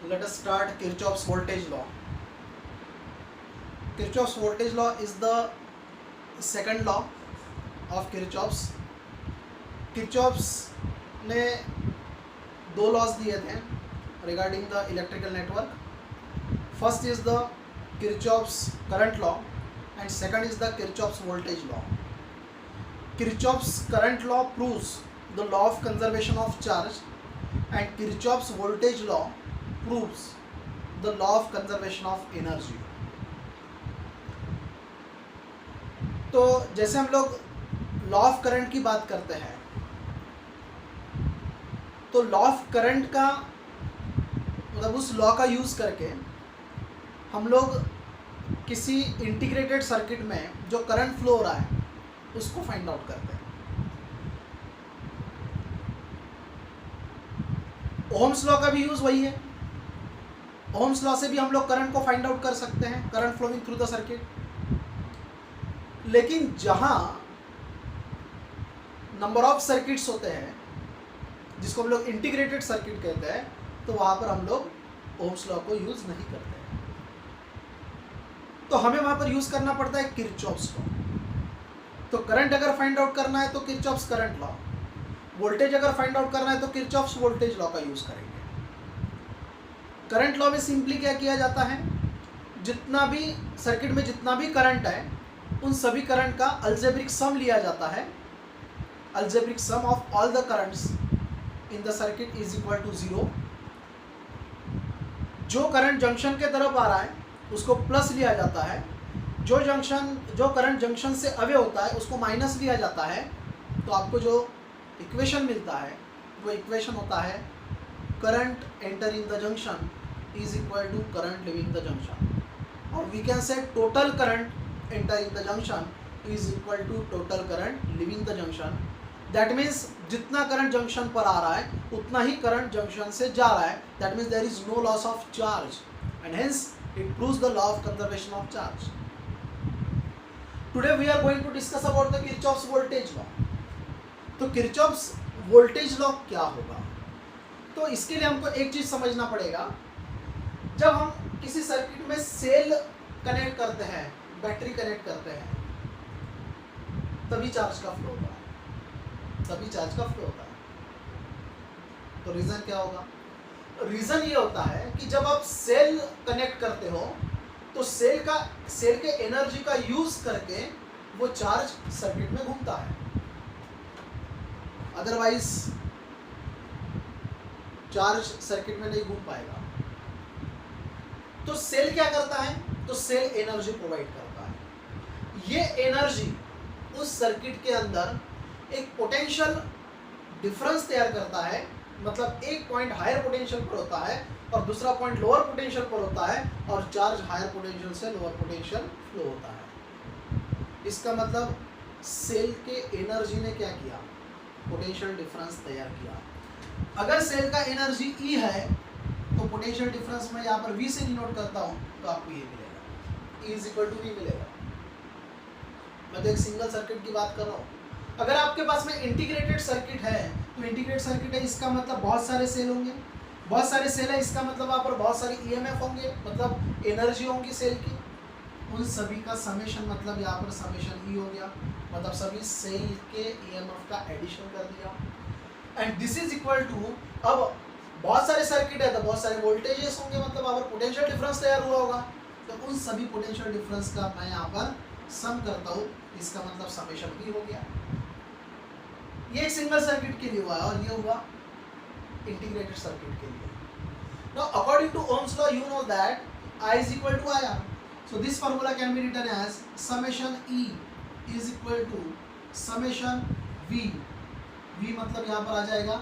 let us start Kirchhoff's voltage law. Kirchhoff's voltage law is the second law of Kirchhoff's. Kirchhoff's ने दो laws दिए थे regarding the electrical network. First is the Kirchhoff's current law and second is the Kirchhoff's voltage law. Kirchhoff's current law proves the law of conservation of charge and Kirchhoff's voltage law proves the law of conservation of energy. तो जैसे हम लोग law of current की बात करते हैं तो law of current का मतलब उस लॉ का यूज करके हम लोग किसी इंटीग्रेटेड सर्किट में जो करंट फ्लो हो रहा है उसको फाइंड आउट करते हैं. ओहम्स लॉ का भी यूज वही है. ओहम्स लॉ से भी हम लोग करंट को फाइंड आउट कर सकते हैं, current flowing through the circuit. लेकिन जहां नंबर ऑफ सर्किट्स होते हैं जिसको हम लोग इंटीग्रेटेड सर्किट कहते हैं तो वहां पर हम लोग ओहम्स लॉ को यूज नहीं करते हैं. तो हमें वहां पर यूज करना पड़ता है किरचॉफ्स लॉ. तो करंट अगर फाइंड आउट करना है तो किरचॉफ्स करंट लॉ, वोल्टेज अगर फाइंड आउट करना है तो किरचॉफ्स वोल्टेज लॉ का यूज करेंगे. करंट लॉ में सिंपली क्या किया जाता है, जितना भी सर्किट में जितना भी करंट है उन सभी करंट का अलजेब्रिक सम लिया जाता है. Algebraic sum of all the currents in the circuit is equal to 0. जो करंट जंक्शन के तरफ आ रहा है उसको प्लस लिया जाता है, जो करंट जंक्शन से अवे होता है उसको माइनस लिया जाता है. तो आपको जो इक्वेशन मिलता है वो इक्वेशन होता है current entering the junction is equal to current leaving the junction. और we can say total current entering the junction is equal to total current leaving the junction. That means जितना current junction पर आ रहा है उतना ही current junction से जा रहा है. That means there is no loss of charge and hence it proves the law of conservation of charge. Today we are going to discuss about the Kirchhoff's voltage law. तो Kirchhoff's voltage law क्या होगा? तो इसके लिए हमको एक चीज समझना पड़ेगा. जब हम किसी सर्किट में सेल कनेक्ट करते हैं, बैटरी कनेक्ट करते हैं, तभी चार्ज का फ्लो होता है. तो रीजन क्या होगा? रीजन ये होता है कि जब आप सेल कनेक्ट करते हो तो सेल के एनर्जी का यूज करके वो चार्ज सर्किट में घूमता है. अदरवाइज चार्ज सर्किट में नहीं घूम पाएगा. तो सेल क्या करता है? तो सेल एनर्जी प्रोवाइड करता है. ये एनर्जी उस सर्किट के अंदर एक पोटेंशियल डिफरेंस तैयार करता है. मतलब एक पॉइंट हायर पोटेंशियल पर होता है और दूसरा पॉइंट लोअर पोटेंशियल पर होता है और चार्ज हायर पोटेंशियल से लोअर पोटेंशियल फ्लो होता है. इसका मतलब सेल के एनर्जी ने क्या किया? पोटेंशियल डिफरेंस तैयार किया. अगर सेल का एनर्जी E है तो पोटेंशियल डिफरेंस मैं यहाँ पर V से डिनोट करता हूँ तो आपको ये मिलेगा, E is equal to V मिलेगा. मैं तो एक सिंगल सर्किट की बात कर रहा हूँ. अगर आपके पास में इंटीग्रेटेड सर्किट है तो इंटीग्रेटेड सर्किट है इसका मतलब बहुत सारे सेल होंगे. बहुत सारे सेल है इसका मतलब वहाँ पर बहुत सारी EMF होंगे, मतलब एनर्जी होंगी सेल की. उन सभी का समेशन मतलब यहाँ पर समेशन E हो गया, मतलब सभी सेल के EMF का एडिशन कर दिया. And this is equal to, अब बहुत सारे सर्किट है तो बहुत सारे वोल्टेजेस होंगे, मतलब वहाँ पर पोटेंशियल डिफरेंस तैयार हुआ होगा. तो उन सभी पोटेंशियल डिफरेंस का मैं यहाँ पर सम करता हूँ, इसका मतलब समेशन भी हो गया. ये एक सिंगल सर्किट के लिए हुआ और ये हुआ इंटीग्रेटेड सर्किट के लिए. Now according to Ohm's law you know that I is equal to IR. So this formula can be written as summation E is equal to summation V. V मतलब यहाँ पर आ जाएगा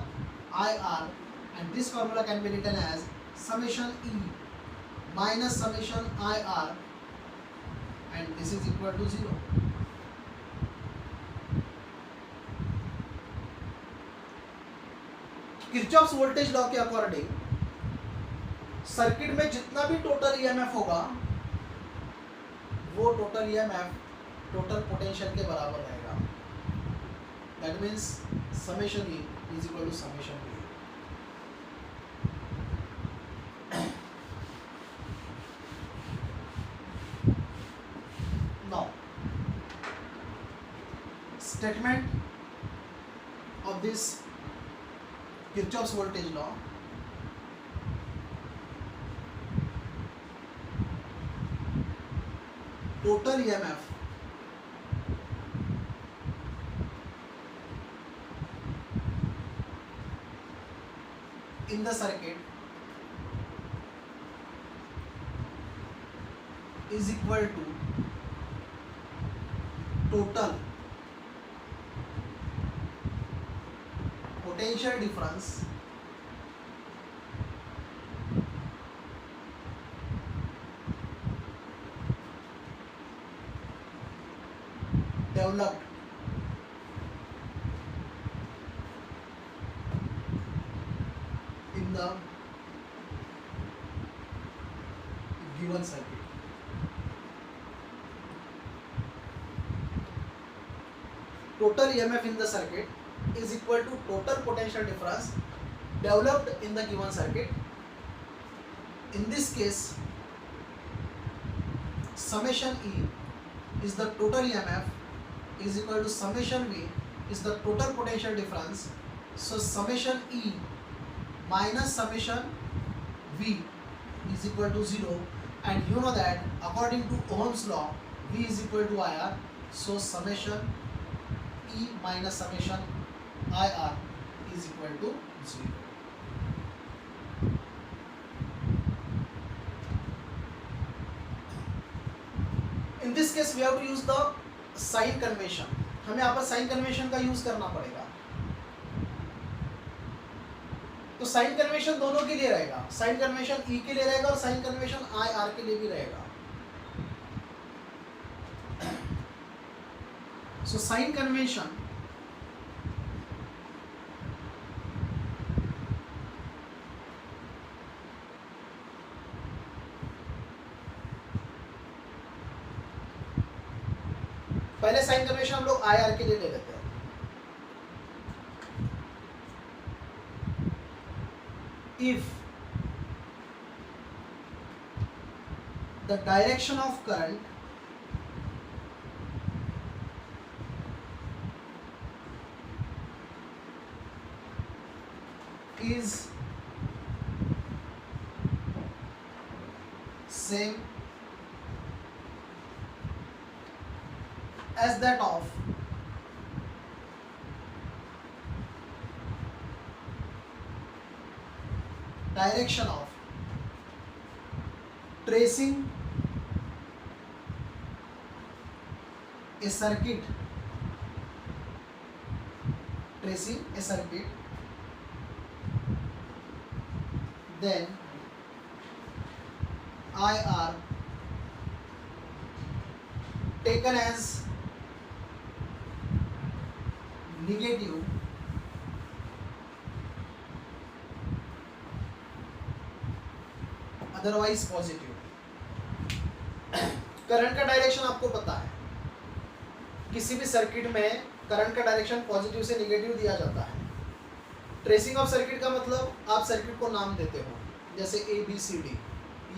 IR. And this formula can be written as summation E minus summation IR and this is equal to 0. Kirchhoff's voltage law के according circuit में जितना भी total EMF होगा वो टोटल EMF टोटल पोटेंशियल के बराबर रहेगा. That means summation E is equal to summation V. statement of this Kirchhoff's voltage law, total EMF in the circuit is equal to total potential difference developed in the given circuit. Total EMF in the circuit is equal to total potential difference developed in the given circuit. In this case, summation E is the total EMF is equal to summation V is the total potential difference. So summation E minus summation V is equal to 0, and you know that according to Ohm's law V is equal to IR. So summation E minus summation IR is equal to 0. In this case we have to use the sign convention. हमें यहाँ पर sign convention का use करना पड़ेगा. तो sign convention दोनों के लिए रहेगा. साइन कन्वेंशन ई के लिए रहेगा और साइन कन्वेंशन आई आर के लिए भी रहेगा. सो साइन कन्वेंशन पहले साइन कन्वेंशन हम लोग आई आर के लिए ले लेते हैं. If the direction of current is same as that of direction of tracing a circuit, then IR taken as negative otherwise positive. Current का डायरेक्शन आपको पता है, किसी भी सर्किट में करंट का डायरेक्शन पॉजिटिव से नेगेटिव दिया जाता है. ट्रेसिंग ऑफ सर्किट का मतलब आप सर्किट को नाम देते हो, जैसे ए बी सी डी,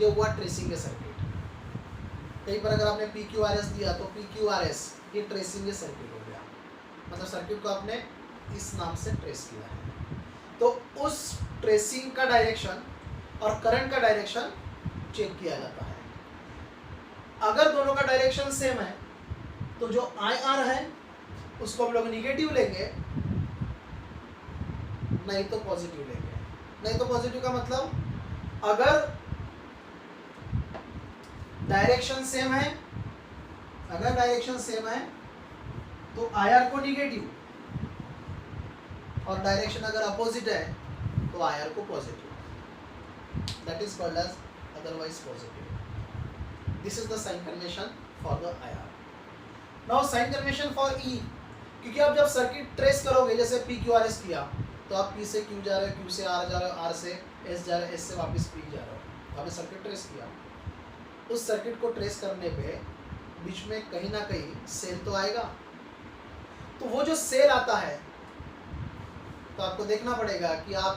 ये हुआ ट्रेसिंग है सर्किट. कहीं पर अगर आपने पी क्यू आर एस दिया तो पी क्यू आर एस ये ट्रेसिंग है सर्किट हो गया, मतलब सर्किट को आपने इस नाम से ट्रेस किया है. तो उस ट्रेसिंग का डायरेक्शन और करंट का डायरेक्शन चेक किया जाता है. अगर दोनों का डायरेक्शन सेम है तो जो आई आर है उसको हम लोग निगेटिव लेंगे, नहीं तो पॉजिटिव लेंगे. नहीं तो पॉजिटिव का मतलब अगर डायरेक्शन सेम है, तो आई आर को निगेटिव, और डायरेक्शन अगर अपोजिट है तो आई आर को positive. That is called as otherwise positive. This is the sign convention for the IR. Now sign convention for E, क्योंकि आप जब सर्किट ट्रेस करोगे, जैसे P Q R S किया तो आप P से Q जा रहे हो, Q से R जा रहे हो, R से S जा रहे हो, S से वापस P जा रहे हो. आपने सर्किट ट्रेस किया, उस सर्किट को ट्रेस करने पे बीच में कहीं ना कहीं सेल तो आएगा. तो वो जो सेल आता है तो आपको देखना पड़ेगा कि आप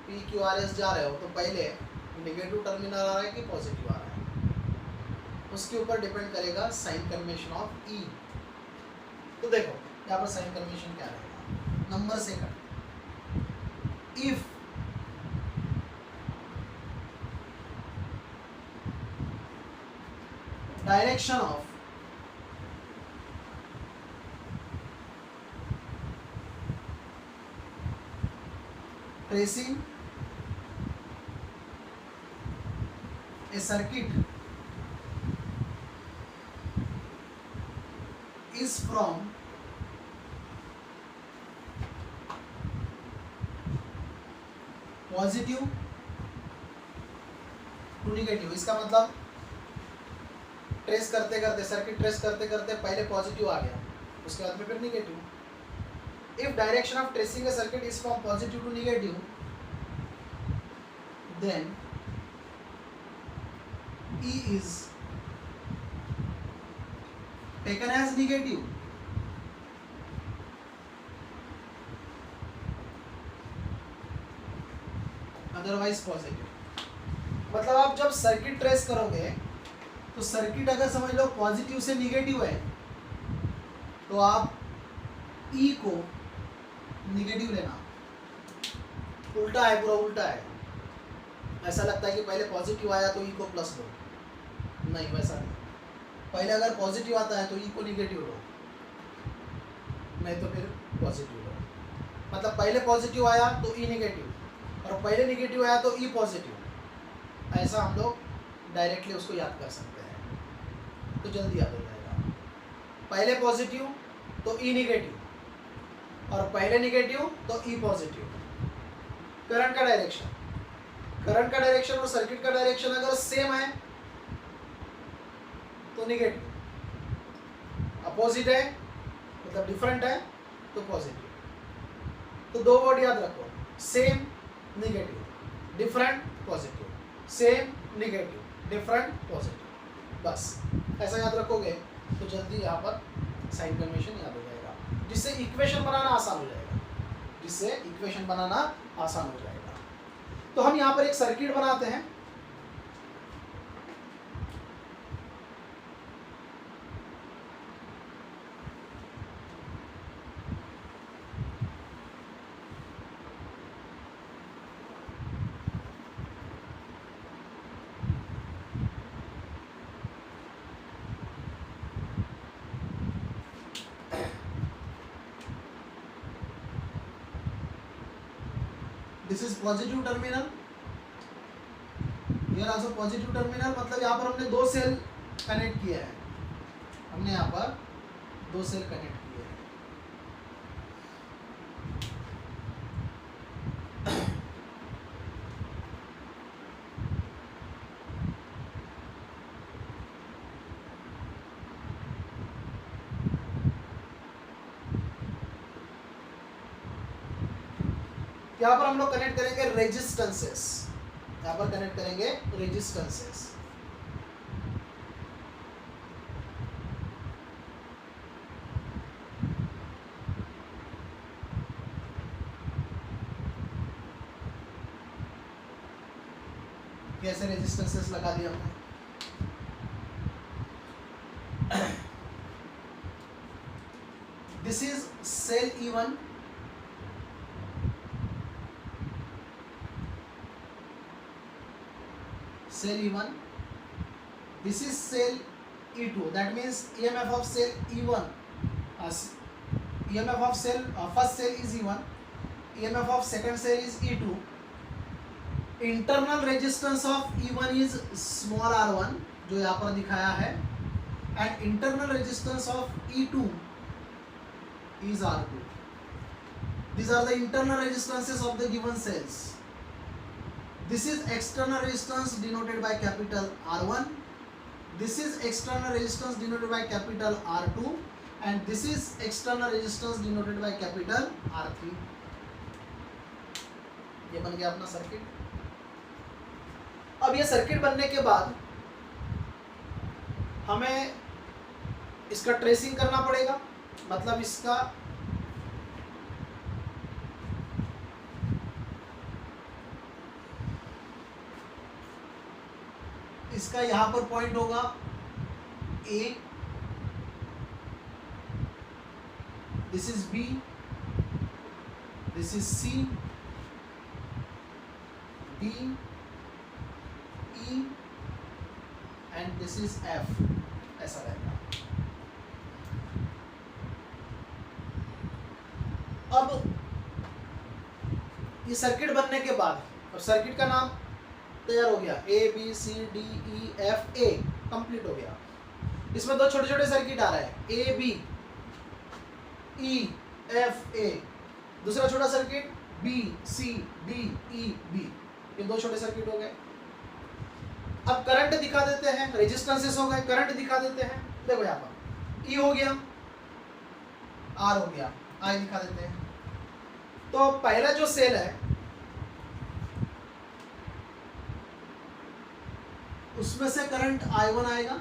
P Q R S जा रहे हो तो पहले नेगेटिव टर्मिनल आ रहा है कि पॉजिटिव आ रहा है, उसके ऊपर डिपेंड करेगा साइन कन्वेंशन ऑफ ई. तो देखो यहाँ पर साइन कन्वेंशन क्या रहेगा, नंबर से cut. If direction of tracing a circuit is from positive to negative. इसका मतलब ट्रेस करते करते, सर्किट ट्रेस करते करते पहले पॉजिटिव आ गया, उसके बाद में फिर negative. If direction of tracing a circuit is from positive to negative, then E is taken as negative, otherwise पॉजिटिव। मतलब आप जब सर्किट ट्रेस करोगे तो सर्किट अगर समझ लो पॉजिटिव से निगेटिव है तो आप E को निगेटिव लेना। उल्टा है, पूरा उल्टा है। ऐसा लगता है कि पहले पॉजिटिव आया तो E को प्लस दो, नहीं वैसा नहीं। पहले अगर पॉजिटिव आता है तो E को निगेटिव लो, नहीं तो फिर पॉजिटिव लो। मतलब पहले पॉजिटिव आया तो E निगेटिव, और पहले निगेटिव आया तो E पॉजिटिव। ऐसा हम लोग डायरेक्टली उसको याद कर सकते हैं, तो जल्दी याद हो जाएगा। पहले पॉजिटिव तो E निगेटिव, और पहले निगेटिव तो E पॉजिटिव। करंट का डायरेक्शन, करंट का डायरेक्शन और सर्किट का डायरेक्शन अगर सेम है तो निगेटिव, अपोजिट है मतलब डिफरेंट है तो पॉजिटिव। तो दो वर्ड याद रखो, same negative, different positive, same negative, different positive. बस ऐसा याद रखोगे तो जल्दी यहाँ पर साइन कन्वेंशन याद हो जाएगा, जिससे इक्वेशन बनाना आसान हो जाएगा, जिससे इक्वेशन बनाना आसान हो जाएगा। तो हम यहाँ पर एक सर्किट बनाते हैं। This is positive terminal, here also positive terminal. मतलब यहाँ पर हमने दो सेल कनेक्ट किया है, हमने यहाँ पर दो सेल कनेक्ट किए हैं। यहाँ पर हम लोग कनेक्ट करेंगे रेजिस्टेंसेस, यहाँ पर कनेक्ट करेंगे रेजिस्टेंसेस। कैसे रेजिस्टेंसेस लगा दिया हमने। This is cell E1, cell E1, this is cell E2, that means EMF of cell E1, EMF of cell first cell is E1, EMF of second cell is E2, internal resistance of E1 is small r1 जो यहाँ पर दिखाया है, and internal resistance of E2 is R2. These are the internal resistances of the given cells. This is external resistance denoted by capital R1. This is external resistance denoted by capital R2, and this is external resistance denoted by capital R3. ये बन गया अपना circuit. अब ये circuit बनने के बाद हमें इसका ट्रेसिंग करना पड़ेगा। मतलब इसका यहाँ पर पॉइंट होगा A, this is B, this is C, D, E and this is F, ऐसा रहेगा। अब ये सर्किट बनने के बाद, अब सर्किट का नाम तैयार हो गया, A B C D E F A, complete हो गया। इसमें दो छोटे छोटे सर्किट आ रहे हैं, A B E F A, दूसरा छोटा circuit B C D E B, ये दो छोटे सर्किट हो गए। अब करंट दिखा देते हैं, रेजिस्टेंसेस हो गए, करंट दिखा देते हैं। देखो यहाँ पर ई हो गया, आर हो गया, आई दिखा देते हैं। तो पहला जो सेल है उसमें से करंट I1 आएगा,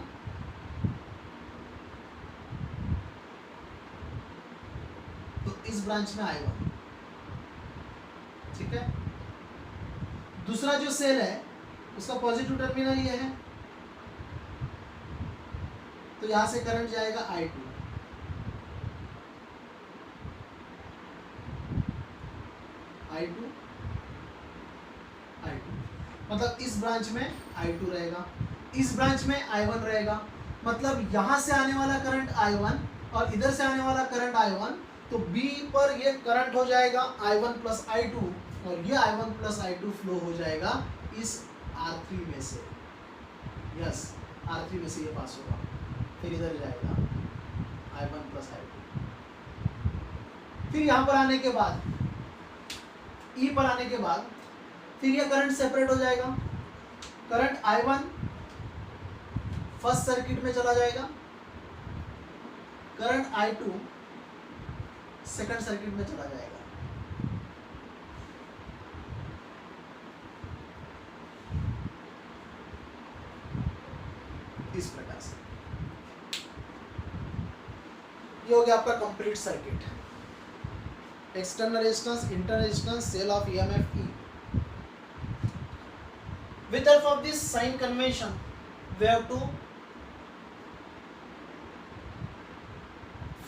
तो इस ब्रांच में I1, ठीक है। दूसरा जो सेल है उसका पॉजिटिव टर्मिनल ये है, तो यहां से करंट जाएगा I2, I2, मतलब इस ब्रांच में I2 रहेगा, इस ब्रांच में I1 रहेगा। मतलब यहां से आने वाला करंट I1 और इधर से आने वाला करंट I1, तो B पर ये करंट हो जाएगा I1 प्लस I2, और ये I1 प्लस I2 फ्लो हो जाएगा इस R3 में से, यस R3 में से ये पास होगा, फिर इधर जाएगा I1 प्लस I2। फिर यहाँ पर आने के बाद, E पर आने के बाद, फिर ये करंट सेपरेट हो जाएगा। करंट I1 फर्स्ट सर्किट में चला जाएगा, करंट I2 सेकंड सर्किट में चला जाएगा। इस प्रकार से ये हो गया आपका complete circuit. External resistance, internal resistance, cell of EMF E। With the help of this sign convention, we have to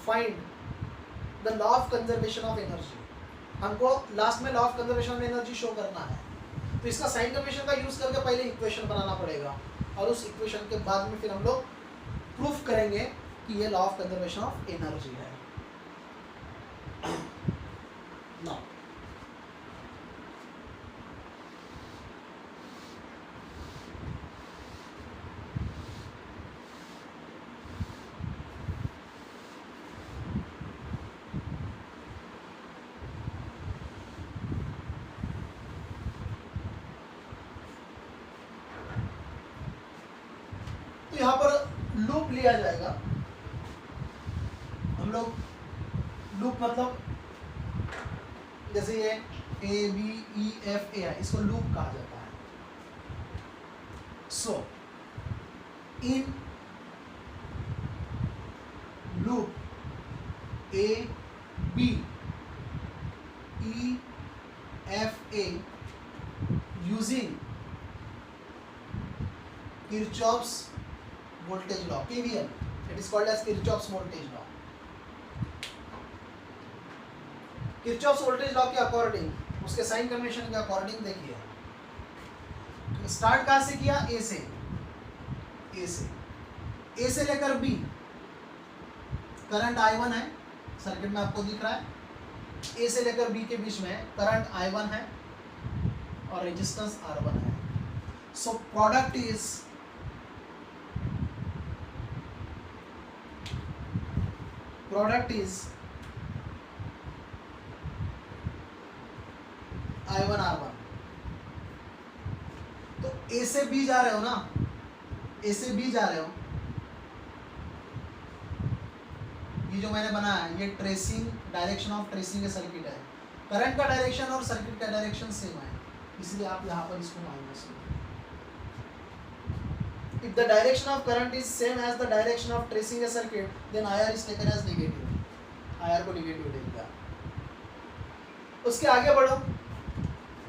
find the law of conservation of energy। हमको लास्ट में law of conservation of energy show करना है, तो इसका sign convention का use करके पहले equation बनाना पड़ेगा, और उस इक्वेशन के बाद में फिर हम लोग प्रूफ करेंगे कि ये law of conservation of energy है। नाउ यहाँ पर लूप लिया जाएगा। हम लोग लूप मतलब जैसे ये A B E F A है, इसको लूप कहा जाता है। So in loop A B E F A using Kirchhoff's voltage law, KVL, it is called as Kirchhoff's voltage law। Kirchhoff's voltage law के अकॉर्डिंग, उसके साइन कन्वेंशन के according देखिए, start कहाँ से किया, A से लेकर B, करंट I1 है, सर्किट में आपको दिख रहा है। A से लेकर B के बीच में करंट I1 है और रेजिस्टेंस R1 है। So product is I1 R1। तो A से B जा रहे हो ना, A से B जा रहे हो, ये जो मैंने बनाया है ये ट्रेसिंग, डायरेक्शन ऑफ ट्रेसिंग का सर्किट है। करंट का डायरेक्शन और सर्किट का डायरेक्शन सेम है, इसलिए आप यहाँ पर इसको माइनस करो। If the direction of current is same as the direction of tracing a circuit, then IR is taken as negative। IR को नेगेटिव देगा। उसके आगे बढ़ो,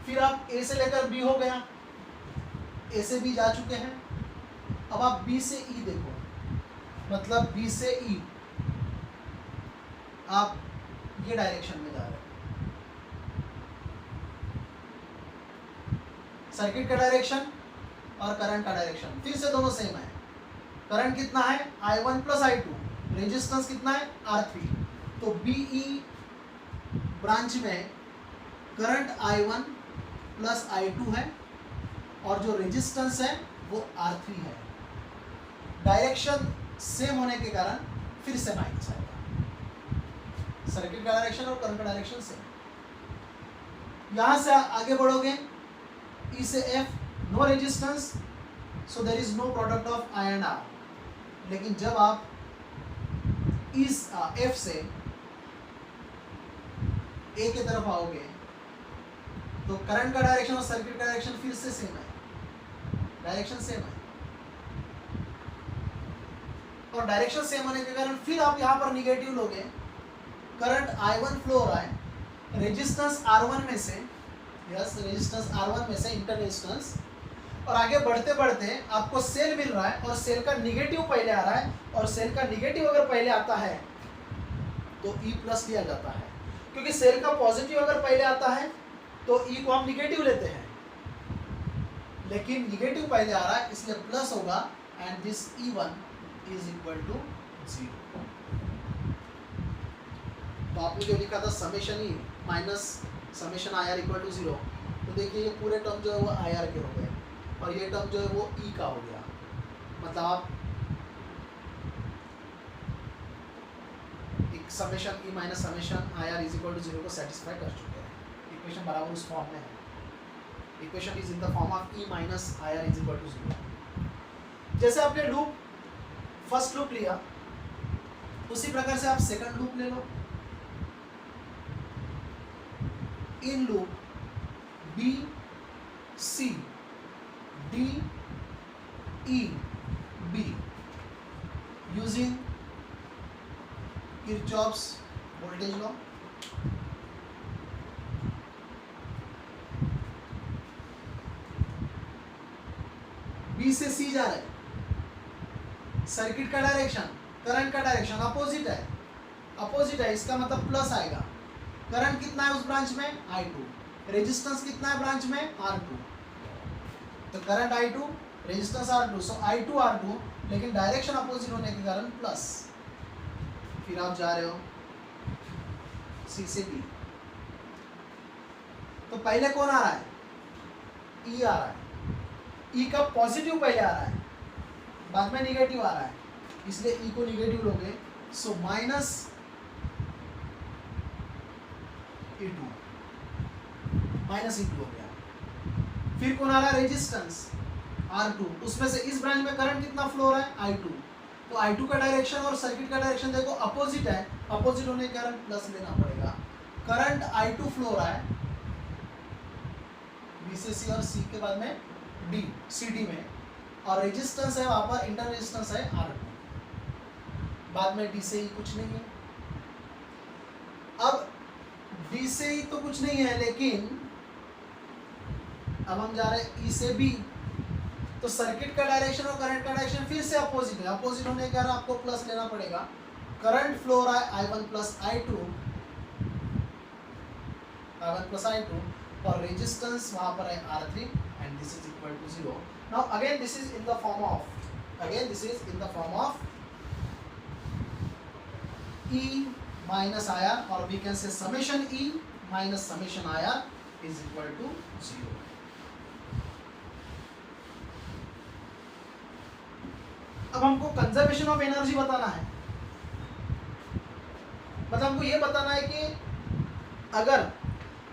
फिर आप A से लेकर B हो गया, A से B जा चुके हैं। अब आप B से E देखो, मतलब B से E आप ये डायरेक्शन में जा रहे हैं। सर्किट का डायरेक्शन और करंट का डायरेक्शन फिर से दोनों सेम है। करंट कितना है I1 प्लस I2, रेजिस्टेंस कितना है R3। तो BE ब्रांच में करंट I1 प्लस I2 है और जो रेजिस्टेंस है वो R3 है। डायरेक्शन सेम होने के कारण फिर से माइनस आएगा। सर्किट का डायरेक्शन और करंट का डायरेक्शन सेम। यहां से आगे बढ़ोगे E से F, no resistance, so there is no product of I and R। लेकिन जब आप इस F से A की तरफ आओगे तो करंट का डायरेक्शन और सर्किट का डायरेक्शन फिर से सेम है, डायरेक्शन सेम है। और डायरेक्शन सेम होने के कारण फिर आप यहाँ पर निगेटिव लोगे। करंट I1 फ्लो हो रहा है रेजिस्टेंस R1 में से, यस रेजिस्टेंस R1 में से इंटर रेजिस्टेंस, और आगे बढ़ते बढ़ते आपको सेल मिल रहा है और सेल का निगेटिव पहले आ रहा है, और सेल का निगेटिव अगर पहले आता है तो E प्लस लिया जाता है, क्योंकि सेल का पॉजिटिव अगर पहले आता है तो E को हम निगेटिव लेते हैं, लेकिन निगेटिव पहले आ रहा है इसलिए प्लस होगा, and this E1 is equal to 0। तो आपने जो लिखा था summation E minus summation IR equal to 0, तो देखिए ये पूरे टर्म जो है वो IR के हो गए और ये टर्म जो है वो E का हो गया। मतलब आप एक summation E minus summation IR is equal to 0 को सेटिस्फाई कर चुके हैं। इक्वेशन बराबर उस फॉर्म में है। Equation is in the form of E minus IR is equal to 0। जैसे आपने लूप फर्स्ट लूप लिया उसी प्रकार से आप सेकंड लूप ले लो। In loop B C D E B using Kirchhoff's voltage law, B से C जा रहा है, सर्किट का डायरेक्शन करंट का डायरेक्शन अपोजिट है, अपोजिट है, इसका मतलब प्लस आएगा। करंट कितना है उस ब्रांच में I2, रेजिस्टेंस कितना है ब्रांच में R2, तो करंट I2 रेजिस्टेंस R2, सो I2 R2, लेकिन डायरेक्शन अपोजिट होने के कारण प्लस। फिर आप जा रहे हो C से B, तो पहले कौन आ रहा है E आ रहा है, E का पॉजिटिव पहले आ रहा है बाद में निगेटिव आ रहा है, इसलिए E को निगेटिव लोगे, so minus E2 minus E2 हो गया। फिर कौन आ रहा है रेजिस्टेंस R2, उसमें से इस ब्रांच में करंट कितना फ्लो हो रहा है I2, तो I2 का डायरेक्शन और सर्किट का डायरेक्शन देखो अपोजिट है, अपोजिट होने के कारण प्लस लेना पड़ेगा। करंट I2 फ्लो हो रहा है B से C और C के बाद में D CD में, और रेजिस्टेंस है वहां पर इंटर रेजिस्टेंस है R2, बाद में D से E कुछ नहीं है। अब D से E तो कुछ नहीं है, लेकिन अब हम जा रहे हैं E से B, तो सर्किट का डायरेक्शन और करंट का डायरेक्शन फिर से अपोजिट है, अपोजिट होने के कारण आपको प्लस लेना पड़ेगा। करंट फ्लो हो रहा है I1 plus I2, I1 plus I2, और रेजिस्टेंस वहां पर है R3, and this is equal to 0। Now again this is in the form of, again this is in the form of E minus IR, or we can say summation E minus summation IR is equal to 0। अब हमको conservation of energy बताना है, मतलब हमको ये बताना है कि अगर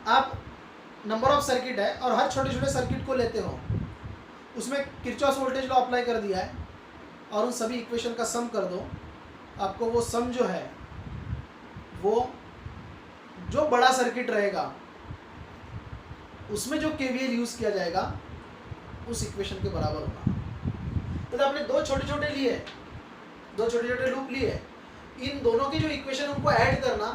आप नंबर ऑफ सर्किट है और हर छोटे छोटे सर्किट को लेते हो, उसमें किरचॉफ वोल्टेज लॉ अप्लाई कर दिया है और उन सभी इक्वेशन का सम कर दो, आपको वो सम जो है वो जो बड़ा सर्किट रहेगा उसमें जो केवीएल यूज किया जाएगा उस इक्वेशन के बराबर होगा। तो आपने दो छोटे छोटे लिए, दो छोटे छोटे लूप लिए, इन दोनों की जो इक्वेशन उनको ऐड करना,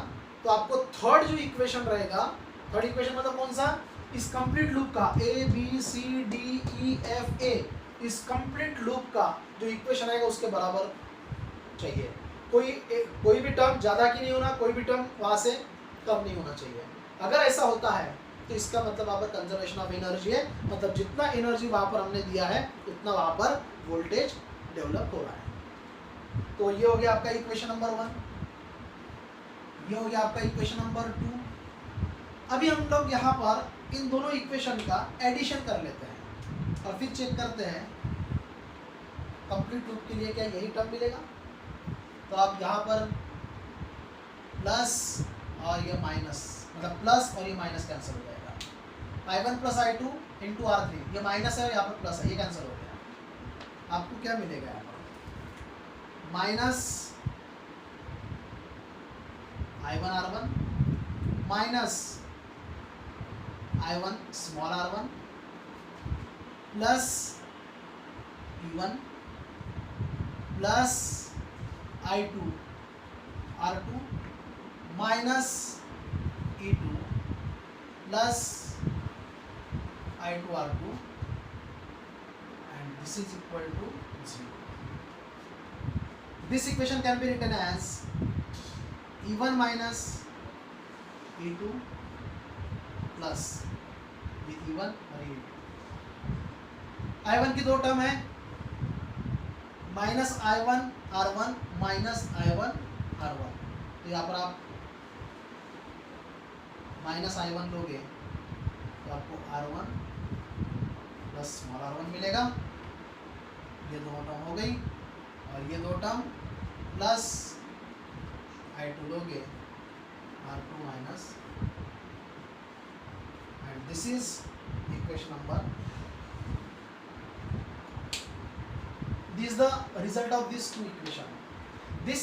तो आपको थर्ड जो इक्वेशन रहेगा, थर्ड इक्वेशन मतलब कौन सा, इस कंप्लीट लूप का A B C D E F A, इस कंप्लीट लूप का जो इक्वेशन आएगा उसके बराबर चाहिए। कोई भी टर्म ज़्यादा की नहीं होना, कोई भी टर्म वहाँ से कम नहीं होना चाहिए। अगर ऐसा होता है तो इसका मतलब वहाँ पर कंजर्वेशन ऑफ एनर्जी है, मतलब जितना एनर्जी वहाँ पर हमने दिया है उतना वहाँ पर वोल्टेज डेवलप हो रहा है। तो ये हो गया आपका इक्वेशन नंबर 1, ये हो गया आपका इक्वेशन नंबर 2। अभी हम लोग यहाँ पर इन दोनों इक्वेशन का एडिशन कर लेते हैं और फिर चेक करते हैं कंप्लीट लूप के लिए क्या यही टर्म मिलेगा। तो आप यहाँ पर प्लस और ये माइनस, मतलब प्लस और ये माइनस कैंसिल हो जाएगा। I1 plus I2 into R3, ये माइनस है और यहाँ पर प्लस है, ये कैंसिल हो गया। आपको क्या मिलेगा यहाँ पर? Minus I1 R1 minus I1 small r1 plus P1 plus I2 R2 minus E2 plus I2 R2 and this is equal to 0. This equation can be written as E1 minus E2 plus with E1 और E2। I1 की दो term है, minus I1 R1 minus I1 R1। तो यहाँ पर आप minus I1 लोगे तो आपको R1 प्लस स्मॉल r1 मिलेगा। ये दो टर्म हो गई और ये दो टर्म प्लस I2 लोगे R2 minus, and this is equation number, this is the result of these two equation. This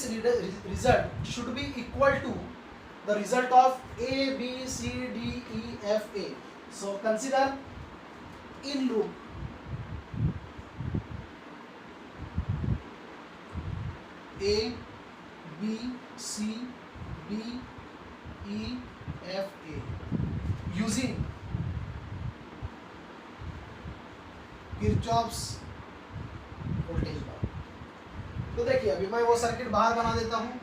result should be equal to the result of A, B, C, D, E, F, A. So consider in loop A, B, C, D, E, F, A using Kirchhoff's voltage law. तो देखिए अभी मैं वो circuit बाहर बना देता हूं।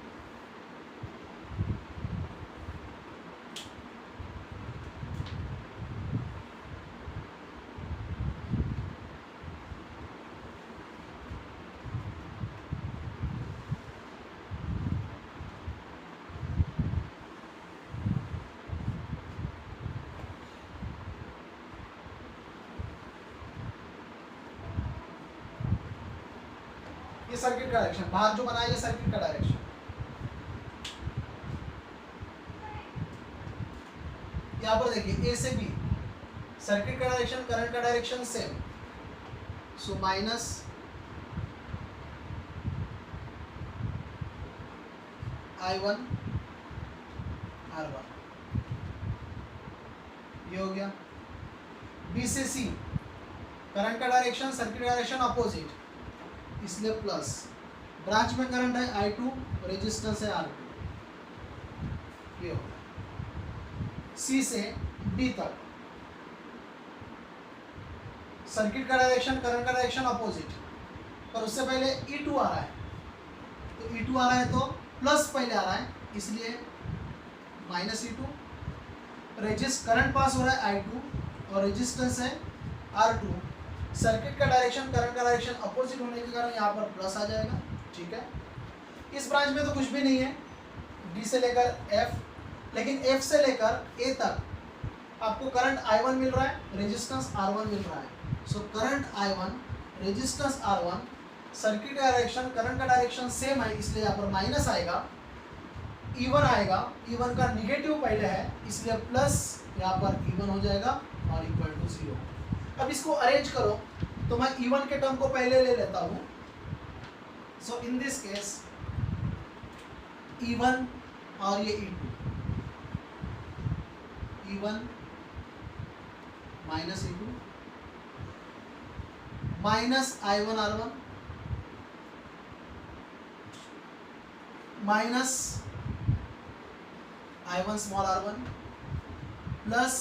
ये सर्किट का डायरेक्शन, बाहर जो बनाया ये सर्किट का डायरेक्शन। यहाँ पर देखिए ए से बी सर्किट का डायरेक्शन, करंट का direction same. So minus I1 R1 ये हो गया। बी से सी करंट का डायरेक्शन, सर्किट का डायरेक्शन अपोजिट, इसलिए प्लस। ब्रांच में करंट है I2, रेजिस्टेंस है R2, ये हो गया। C से D तक सर्किट का डायरेक्शन, करंट का डायरेक्शन अपोजिट, पर उससे पहले E2 आ रहा है, तो E2 आ रहा है तो प्लस पहले आ रहा है, इसलिए माइनस E2। करंट पास हो रहा है I2 और रेजिस्टेंस है R2। सर्किट का डायरेक्शन, करंट का डायरेक्शन अपोजिट होने के कारण यहाँ पर प्लस आ जाएगा, ठीक है। इस ब्रांच में तो कुछ भी नहीं है, डी से लेकर एफ, लेकिन एफ से लेकर ए तक आपको करंट I1 मिल रहा है, रेजिस्टेंस R1 मिल रहा है। So current I1, resistance R1, circuit का डायरेक्शन, करंट का डायरेक्शन सेम है, इसलिए यहाँ पर माइनस आएगा, E1 आएगा। E1 का निगेटिव पहले है, इसलिए प्लस यहाँ पर E1 हो जाएगा और इक्वल टू 0। अब इसको अरेंज करो तो मैं E1 के टर्म को पहले ले लेता हूँ। सो इन दिस केस E1 और ये E2, E1 minus E2 minus I1 R1 minus I1 small R1 plus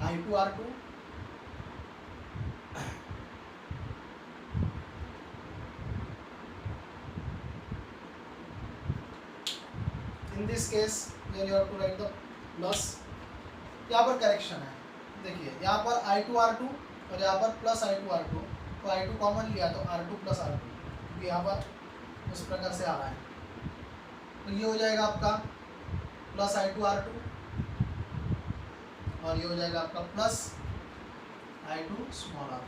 I2 R2 this case then you have to write the plus. यहाँ पर करेक्शन है, देखिए यहाँ पर I2 R2 और यहाँ पर प्लस I2 R2, तो I2 कॉमन लिया तो R2 प्लस R2, क्योंकि यहाँ पर उस प्रकार से आ रहा है। तो ये हो जाएगा आपका प्लस I2 R2 और ये हो जाएगा आपका प्लस I2 स्मॉल r।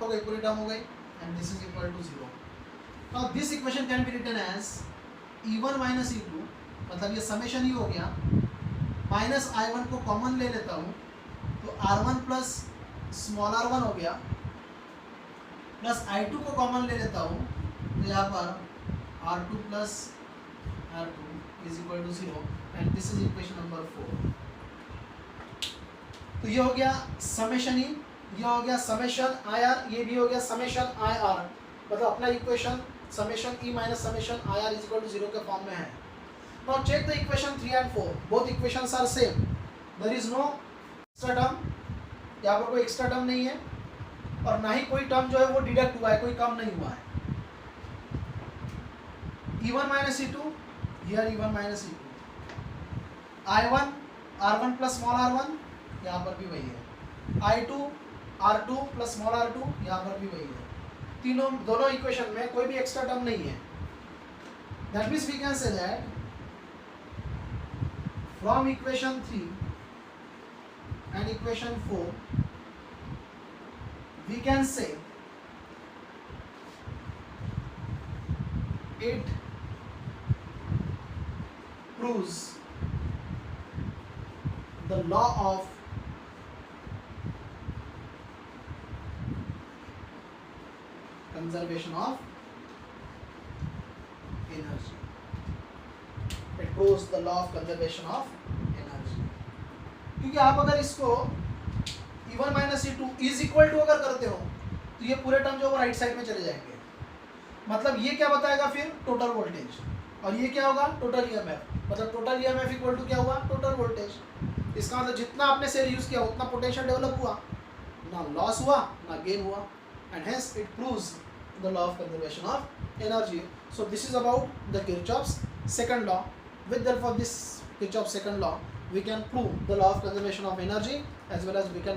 हो गई, पूरी टर्म हो गई, and this is equal to 0। Now this equation can be written as E1 minus E2, मतलब ये समेशन ही हो गया, माइनस I1 को कॉमन ले लेता हूँ तो R1 प्लस स्मॉल r1 हो गया, प्लस I2 को कॉमन ले लेता हूँ तो यहाँ पर R2 plus R2 is equal to 0, and this is equation number 4। तो ये हो गया समेशन ई, ये हो गया समेशन आई आर, ये भी हो गया समेशन आई आर, मतलब अपना equation summation E minus summation I R is equal to 0 के फॉर्म में है। Now check the equation 3 and 4, both equations are same, there is no extra term, यहाँ पर कोई एक्स्ट्रा टर्म नहीं है और ना ही कोई टर्म जो है वो डिडक्ट हुआ है, कोई कम नहीं हुआ है। E1 minus E2, here E1 minus E2, I1 R1 plus small r1, यहाँ पर भी वही है, I2 R2 plus small r2, यहाँ पर भी वही है। तीनों दोनों इक्वेशन में कोई भी एक्स्ट्रा टर्म नहीं है। That means we can say that from equation 3 and equation 4 we can say it proves the law of conservation of energy. It proves the law of conservation of energy. क्योंकि आप अगर इसको E1 minus E2 is equal to अगर करते हो तो ये पूरे टर्म जो राइट साइड में चले जाएंगे, मतलब ये क्या बताएगा फिर टोटल वोल्टेज, और ये क्या होगा टोटल ईएमएफ, मतलब टोटल ईएमएफ इक्वल टू क्या हुआ टोटल वोल्टेज। इसका मतलब जितना आपने सेल यूज किया उतना पोटेंशियल डेवलप हुआ, ना लॉस हुआ ना गेन हुआ, and hence it proves the law of conservation of energy. So this is about the Kirchhoff's second law. With the help of this Kirchhoff's second law we can prove the law of conservation of energy as well as we can